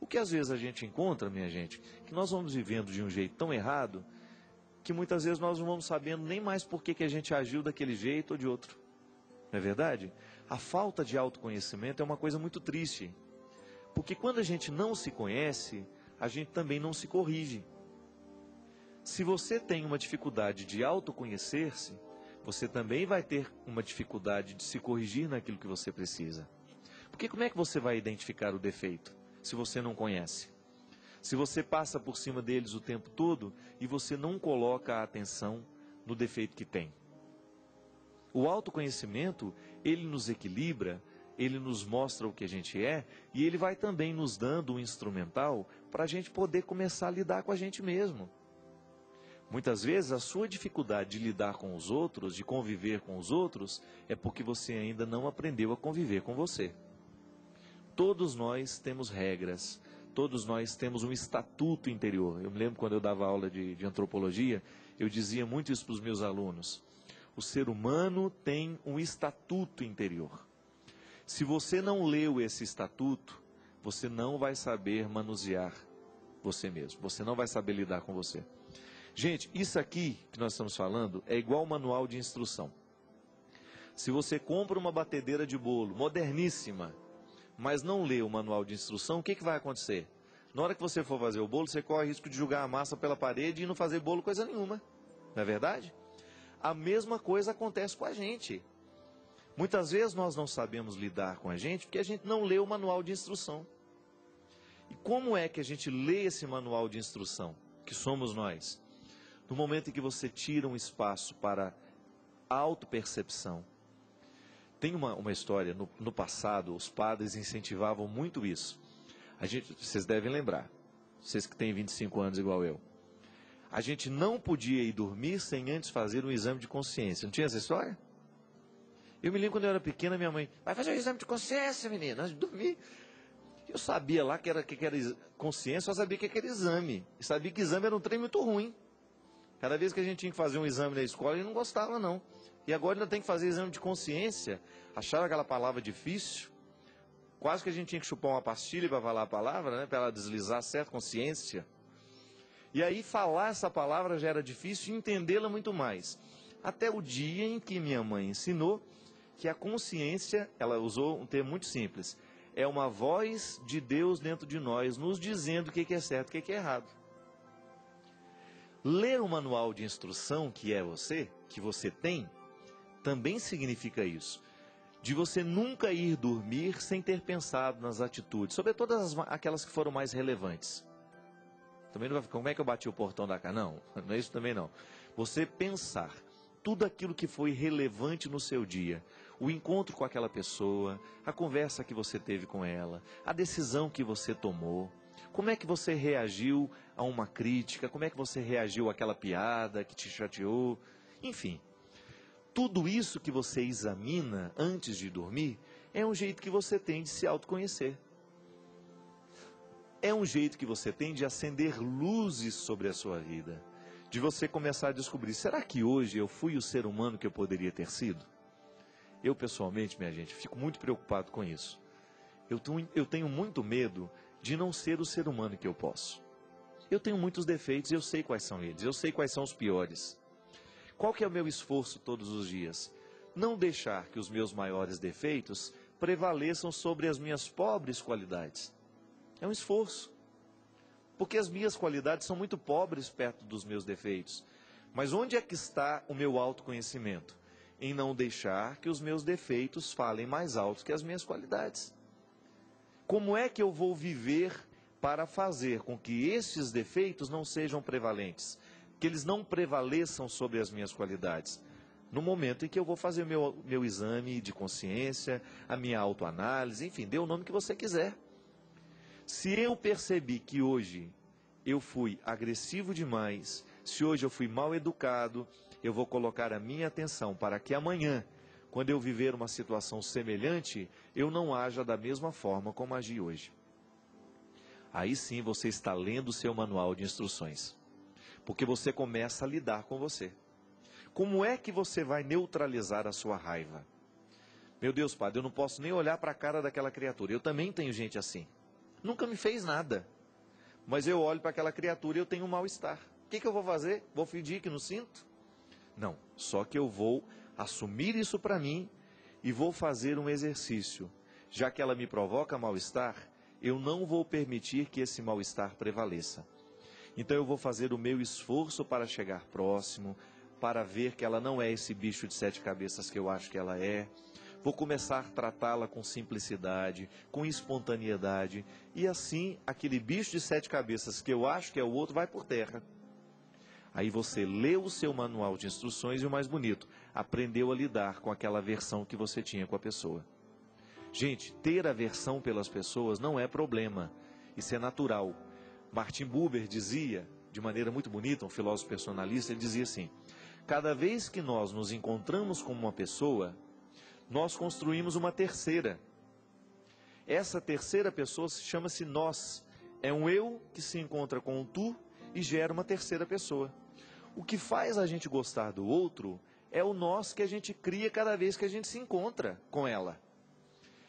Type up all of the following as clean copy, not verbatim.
O que às vezes a gente encontra, minha gente, que nós vamos vivendo de um jeito tão errado, que muitas vezes nós não vamos sabendo nem mais por que a gente agiu daquele jeito ou de outro. Não é verdade? A falta de autoconhecimento é uma coisa muito triste. Porque quando a gente não se conhece, a gente também não se corrige. Se você tem uma dificuldade de autoconhecer-se, você também vai ter uma dificuldade de se corrigir naquilo que você precisa. Porque como é que você vai identificar o defeito, se você não conhece? Se você passa por cima deles o tempo todo e você não coloca a atenção no defeito que tem. O autoconhecimento, ele nos equilibra, ele nos mostra o que a gente é e ele vai também nos dando um instrumental para a gente poder começar a lidar com a gente mesmo. Muitas vezes a sua dificuldade de lidar com os outros, de conviver com os outros, é porque você ainda não aprendeu a conviver com você. Todos nós temos regras, todos nós temos um estatuto interior. Eu me lembro quando eu dava aula de antropologia, eu dizia muito isso para os meus alunos. O ser humano tem um estatuto interior. Se você não leu esse estatuto, você não vai saber manusear você mesmo, você não vai saber lidar com você. Gente, isso aqui que nós estamos falando é igual manual de instrução. Se você compra uma batedeira de bolo moderníssima, mas não lê o manual de instrução, o que vai acontecer? Na hora que você for fazer o bolo, você corre o risco de jogar a massa pela parede e não fazer bolo coisa nenhuma. Não é verdade? A mesma coisa acontece com a gente. Muitas vezes nós não sabemos lidar com a gente porque a gente não lê o manual de instrução. E como é que a gente lê esse manual de instrução, que somos nós? No momento em que você tira um espaço para autopercepção. Tem uma história, no passado, os padres incentivavam muito isso. Vocês devem lembrar, vocês que têm 25 anos igual eu. A gente não podia ir dormir sem antes fazer um exame de consciência. Não tinha essa história? Eu me lembro quando eu era pequena, minha mãe, vai fazer um exame de consciência, menina, antes de dormir. Eu sabia lá que era consciência, eu sabia que era exame. E sabia que exame era um trem muito ruim. Cada vez que a gente tinha que fazer um exame na escola, ele não gostava não. E agora ainda tem que fazer exame de consciência. Acharam aquela palavra difícil. Quase que a gente tinha que chupar uma pastilha para falar a palavra, né? Para ela deslizar certo, consciência. E aí falar essa palavra já era difícil e entendê-la muito mais. Até o dia em que minha mãe ensinou que a consciência, ela usou um termo muito simples, é uma voz de Deus dentro de nós, nos dizendo o que é certo e o que é errado. Ler o manual de instrução que você tem, também significa isso. De você nunca ir dormir sem ter pensado nas atitudes, sobretudo aquelas que foram mais relevantes. Também não vai ficar, como é que eu bati o portão da casa? Não, não é isso também não. Você pensar tudo aquilo que foi relevante no seu dia, o encontro com aquela pessoa, a conversa que você teve com ela, a decisão que você tomou, como é que você reagiu a uma crítica, como é que você reagiu àquela piada que te chateou, enfim. Tudo isso que você examina antes de dormir é um jeito que você tem de se autoconhecer. É um jeito que você tem de acender luzes sobre a sua vida. De você começar a descobrir, será que hoje eu fui o ser humano que eu poderia ter sido? Eu pessoalmente, minha gente, fico muito preocupado com isso. Eu tenho muito medo de não ser o ser humano que eu posso. Eu tenho muitos defeitos e eu sei quais são eles, eu sei quais são os piores. Qual que é o meu esforço todos os dias? Não deixar que os meus maiores defeitos prevaleçam sobre as minhas pobres qualidades. É um esforço. Porque as minhas qualidades são muito pobres perto dos meus defeitos. Mas onde é que está o meu autoconhecimento? Em não deixar que os meus defeitos falem mais alto que as minhas qualidades. Como é que eu vou viver para fazer com que esses defeitos não sejam prevalentes? Que eles não prevaleçam sobre as minhas qualidades? No momento em que eu vou fazer o meu exame de consciência, a minha autoanálise, enfim, dê o nome que você quiser. Se eu percebi que hoje eu fui agressivo demais, se hoje eu fui mal educado, eu vou colocar a minha atenção para que amanhã, quando eu viver uma situação semelhante, eu não haja da mesma forma como agi hoje. Aí sim você está lendo o seu manual de instruções, porque você começa a lidar com você. Como é que você vai neutralizar a sua raiva? Meu Deus, padre, eu não posso nem olhar para a cara daquela criatura. Eu também tenho gente assim. nunca me fez nada. Mas eu olho para aquela criatura e eu tenho um mal-estar. O que eu vou fazer? Vou fingir que não sinto? Não, só que eu vou assumir isso para mim e vou fazer um exercício. Já que ela me provoca mal-estar, eu não vou permitir que esse mal-estar prevaleça. Então eu vou fazer o meu esforço para chegar próximo, para ver que ela não é esse bicho de 7 cabeças que eu acho que ela é. Vou começar a tratá-la com simplicidade, com espontaneidade, e assim aquele bicho de 7 cabeças que eu acho que é o outro vai por terra. Aí você leu o seu manual de instruções e o mais bonito, aprendeu a lidar com aquela aversão que você tinha com a pessoa. Gente, ter aversão pelas pessoas não é problema, isso é natural. Martin Buber dizia, de maneira muito bonita, um filósofo personalista, ele dizia assim: cada vez que nós nos encontramos com uma pessoa, nós construímos uma terceira. Essa terceira pessoa chama-se nós. É um eu que se encontra com um tu e gera uma terceira pessoa. O que faz a gente gostar do outro é o nós que a gente cria cada vez que a gente se encontra com ela.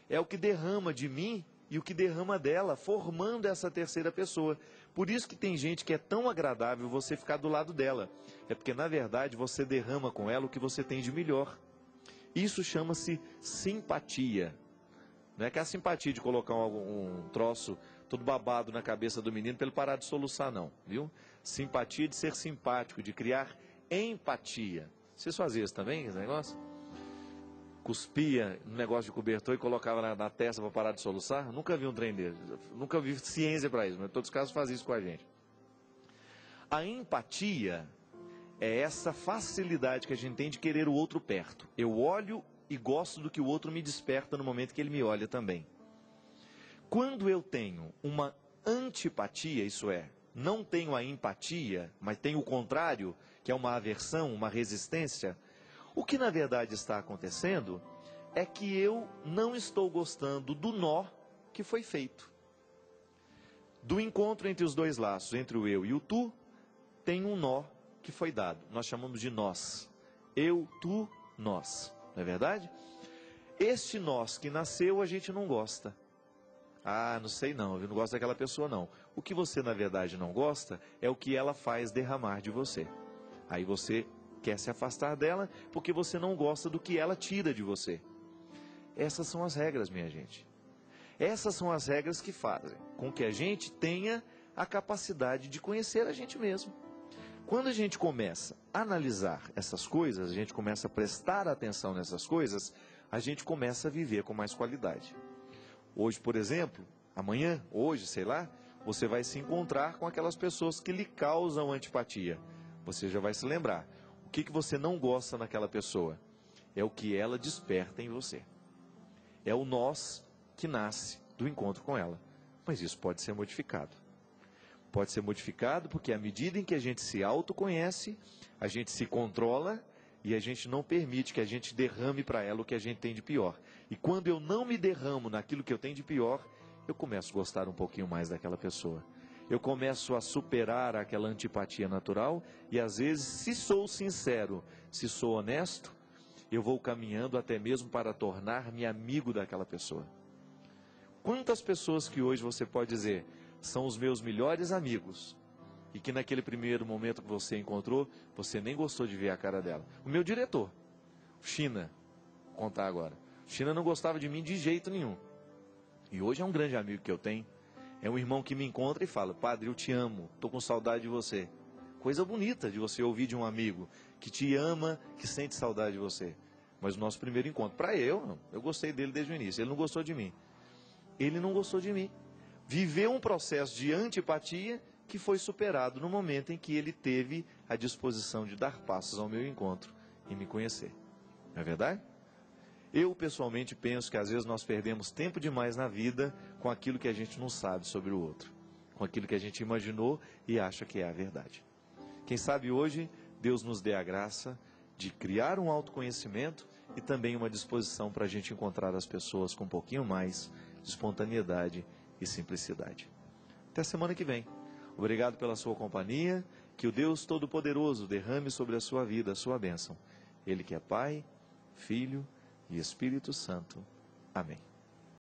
É o que derrama de mim e o que derrama dela, formando essa terceira pessoa. Por isso que tem gente que é tão agradável você ficar do lado dela. É porque, na verdade, você derrama com ela o que você tem de melhor. Isso chama-se simpatia. Não é que é a simpatia de colocar um troço todo babado na cabeça do menino para ele parar de soluçar, não, viu? Simpatia de ser simpático, de criar empatia. Vocês faziam isso também, esse negócio? Cuspia no negócio de cobertor e colocava na testa para parar de soluçar? Nunca vi um trem dele. Nunca vi ciência para isso, mas em todos os casos fazia isso com a gente. A empatia é essa facilidade que a gente tem de querer o outro perto. Eu olho e gosto do que o outro me desperta no momento que ele me olha também. Quando eu tenho uma antipatia, isso é, não tenho a empatia, mas tenho o contrário, que é uma aversão, uma resistência, o que na verdade está acontecendo é que eu não estou gostando do nó que foi feito. Do encontro entre os dois laços, entre o eu e o tu, tem um nó que foi dado. Nós chamamos de nós. Eu, tu, nós. Não é verdade? Este nós que nasceu, a gente não gosta. Ah, não sei não, eu não gosto daquela pessoa não. O que você na verdade não gosta é o que ela faz derramar de você. Aí você quer se afastar dela porque você não gosta do que ela tira de você. Essas são as regras, minha gente. Essas são as regras que fazem com que a gente tenha a capacidade de conhecer a gente mesmo. Quando a gente começa a analisar essas coisas, a gente começa a prestar atenção nessas coisas, a gente começa a viver com mais qualidade. Hoje, por exemplo, amanhã, hoje, sei lá, você vai se encontrar com aquelas pessoas que lhe causam antipatia. Você já vai se lembrar. O que você não gosta naquela pessoa? É o que ela desperta em você. É o nós que nasce do encontro com ela. Mas isso pode ser modificado. Pode ser modificado porque à medida em que a gente se autoconhece, a gente se controla e a gente não permite que a gente derrame para ela o que a gente tem de pior. E quando eu não me derramo naquilo que eu tenho de pior, eu começo a gostar um pouquinho mais daquela pessoa. Eu começo a superar aquela antipatia natural e às vezes, se sou sincero, se sou honesto, eu vou caminhando até mesmo para tornar-me amigo daquela pessoa. Quantas pessoas que hoje você pode dizer são os meus melhores amigos e que naquele primeiro momento que você encontrou, você nem gostou de ver a cara dela? O meu diretor, China, vou contar agora. China não gostava de mim de jeito nenhum. E hoje é um grande amigo que eu tenho. É um irmão que me encontra e fala: padre, eu te amo, estou com saudade de você. Coisa bonita de você ouvir de um amigo que te ama, que sente saudade de você. Mas o nosso primeiro encontro, para eu gostei dele desde o início, ele não gostou de mim. Ele não gostou de mim. Viveu um processo de antipatia que foi superado no momento em que ele teve a disposição de dar passos ao meu encontro e me conhecer. Não é verdade? Eu pessoalmente penso que às vezes nós perdemos tempo demais na vida com aquilo que a gente não sabe sobre o outro, com aquilo que a gente imaginou e acha que é a verdade. Quem sabe hoje Deus nos dê a graça de criar um autoconhecimento e também uma disposição para a gente encontrar as pessoas com um pouquinho mais de espontaneidade e simplicidade. Até semana que vem. Obrigado pela sua companhia. Que o Deus Todo-Poderoso derrame sobre a sua vida a sua bênção. Ele que é Pai, Filho e Espírito Santo. Amém.